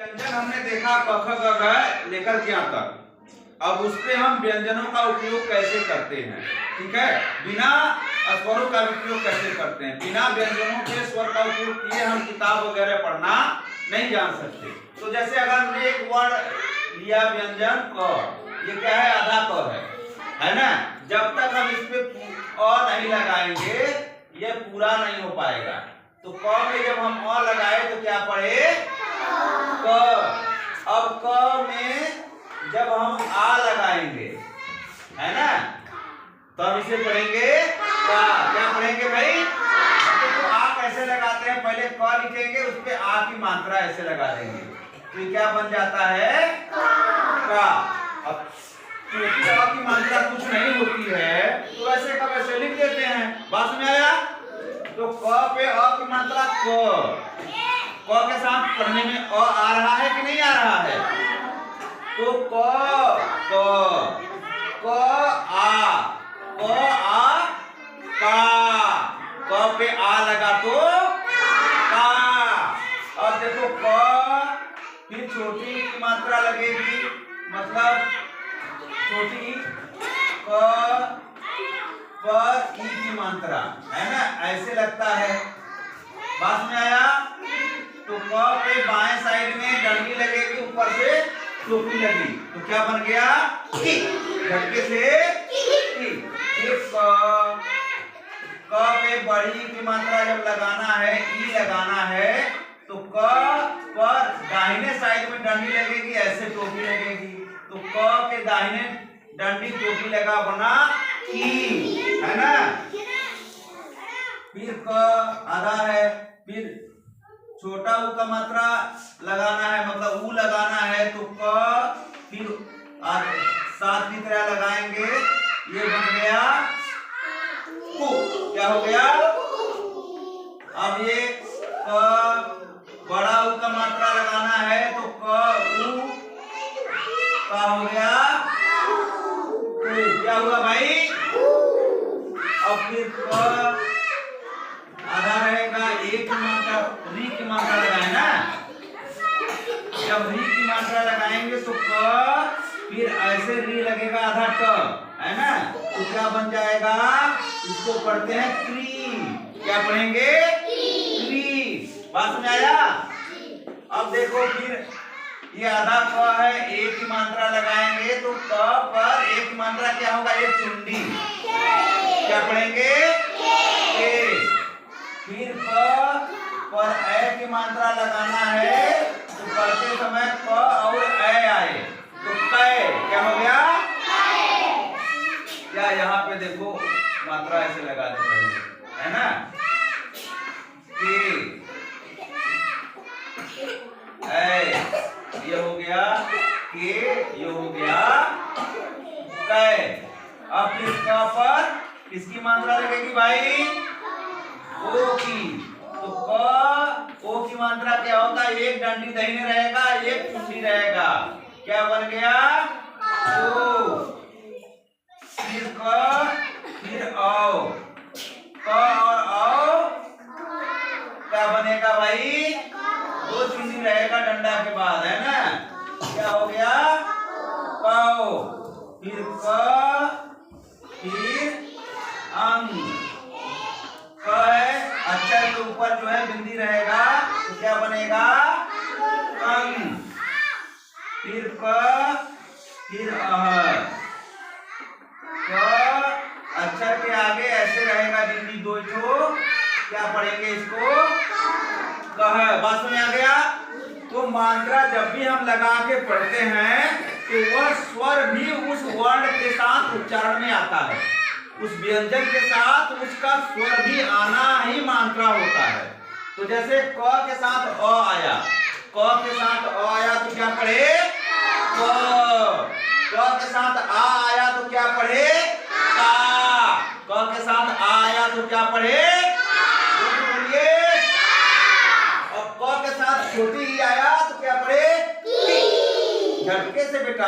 व्यंजन हमने देखा क ख ग घ लेकर क्या तक। अब उस पे हम व्यंजनों का उपयोग कैसे करते हैं, ठीक है। बिना स्वरों का उपयोग कैसे करते हैं, बिना व्यंजनों के स्वर का उपयोग किए हम किताब वगैरह पढ़ना नहीं जान सकते। तो जैसे अगर हमने एक वर्ड लिया व्यंजन क, ये क्या है, आधा क है ना। जब तक हम इस पे अ नहीं लगाएंगे ये पूरा नहीं हो पाएगा। तो क में जब हम अ लगाए तो क्या पढ़े, क। अब क में जब हम आ लगाएंगे, है ना, तो हम इसे पढ़ेंगे का। क्या पढ़ेंगे भाई, तो आ कैसे लगाते हैं, पहले क लिखेंगे उस पे आ की मात्रा ऐसे लगा देंगे तो ये क्या बन जाता है, का। अब क्योंकि आ की मात्रा कुछ नहीं होती है तो ऐसे का वैसे लिख देते हैं। बात में आया। तो क पे अ की मात्रा क के साथ पढ़ने में अ आ रहा है कि नहीं आ रहा है, तो क आ का, क पे आ लगा तो का। अब देखो क फिर छोटी की मात्रा लगेगी, मतलब छोटी क पर ई की मात्रा, है ना, ऐसे लगता है। बात में आया। तो क पे बाएं साइड में डंडी लगेगी, ऊपर से टोपी लगी तो क्या बन गया, की। झटके से की। क पे बड़ी की मात्रा जब लगाना है, ई लगाना है, तो क पर दाहिने साइड में डंडी लगेगी, ऐसे टोपी लगेगी तो क के दाहिने डंडी टोपी लगा बना की, है ना। फिर क आधा है, फिर छोटा ऊ का मात्रा लगाना है, मतलब ऊ लगाना है तो क, फिर साथ की तरह लगाएंगे, ये बन गया कु। क्या हो गया, अब ये क बड़ा ऊ का मात्रा लगाना है तो क ऊ का हो गया कु। क्या हुआ भाई, अब फिर क आधा रहेगा, एक की मात्रा री की मात्रा लगाए ना, जब री की मात्रा लगाएंगे तो क, फिर ऐसे री लगेगा आधा ट, है ना, तो क्या बन जाएगा, इसको पढ़ते हैं क्री। क्या पढ़ेंगे, क्री। बात में आया। अब देखो फिर ये आधा क है, एक की मात्रा लगाएंगे तो क पर एक की मात्रा क्या होगा, एक चुंडी। क्या पढ़ेंगे, के। फिर क पर ए की मात्रा लगाना है तो पढ़ते समय क और ए आए तो कै। क्या हो गया, क्या यहाँ पे देखो मात्रा ऐसे लगा दे पहले, है ना, के ए, ये हो गया के, ये हो गया कै। अब फिर क पर किसकी मात्रा लगेगी भाई, ओ की। तो क ओ की मात्रा क्या होगा, एक डंडी दाहिने रहेगा, एक चुंडी रहेगा। क्या बन गया, ओ। फिर क, फिर औ, क और औ क्या बनेगा भाई, दो चुंडी रहेगा डंडा के बाद, है ना। क्या हो गया, कौ। फिर क, फिर अंग। क है, अक्षर के ऊपर जो है बिंदी रहेगा तो क्या बनेगा, अंग। फिर क, फिर अह। क अक्षर के आगे ऐसे रहेगा बिंदी दो ठो, क्या पढ़ेंगे इसको, कह। बात में आ गया। तो मात्रा जब भी हम लगा के पढ़ते हैं तो वह स्वर भी उस वर्ण के साथ उच्चारण में आता है, उस व्यंजन के साथ उसका स्वर भी आना ही मात्रा होता है। तो जैसे क के साथ अ आया, क के साथ अ आया तो क्या पढ़े, क। क के साथ आ आया तो क्या पढ़े, का। क के साथ आ आया तो क्या पढ़े, बोलिए। अब क के साथ छोटी ई आया तो क्या पढ़े, झटके से बेटा,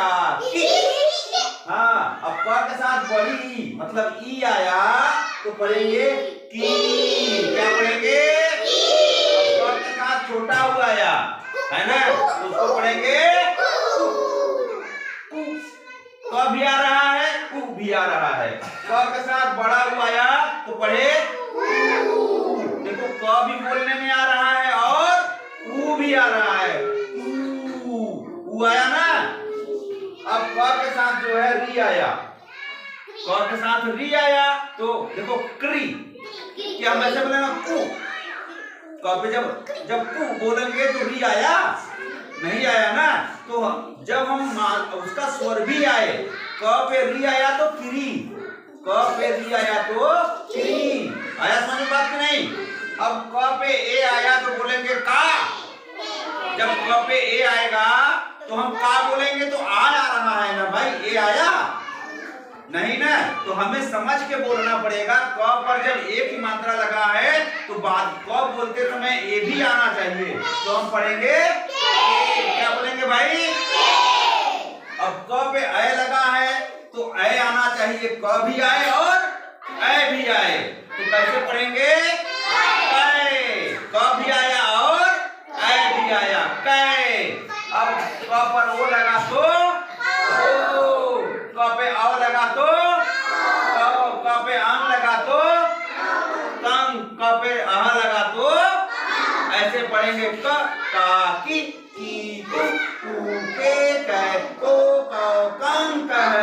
हाँ। अब क के साथ बड़ी ई मतलब ई आया तो पढ़ेंगे की। क्या पढ़ेंगे, अब क के साथ छोटा ऊ आया, है ना, तो उसको पढ़ेंगे क भी आ रहा है, उ भी आ रहा है। क के साथ बड़ा उ आया तो पढ़े देखो, क भी बोलने में आ रहा है और उ भी आ रहा है, उ आया ना। अब क के साथ जो है री आया, क के साथ री आया तो देखो क्री, क्या हम ऐसे बोलेंगे कु, क पे जब कु बोलेंगे तो री आया नहीं आया ना। तो जब हम उसका स्वर भी आए, क पे री आया तो क्री, क पे री आया तो क्री, आया समझ में बात की नहीं। अब क पे ए आया तो बोलेंगे का, जब क पे ए आएगा तो हम का बोलेंगे तो आ रहा है ना भाई, ए आया नहीं ना, तो हमें समझ के बोलना पड़ेगा। क पर जब ए की मात्रा लगा है तो बाद क बोलते समय ए भी आना चाहिए, तो हम पढ़ेंगे ए, क्या बोलेंगे भाई। अब क पे ए लगा है तो ए आना चाहिए, क भी आए और ए भी आए, तो कैसे पढ़ेंगे कै, क भी आया और ए भी आया कै। अब क पर ओ लगा तो ओ, क पे औ लगा तो क पे आम लगा तो तंग, क पे अह लगा तो ऐसे पढ़ेंगे क, का की कु के कै को कौ कं कह।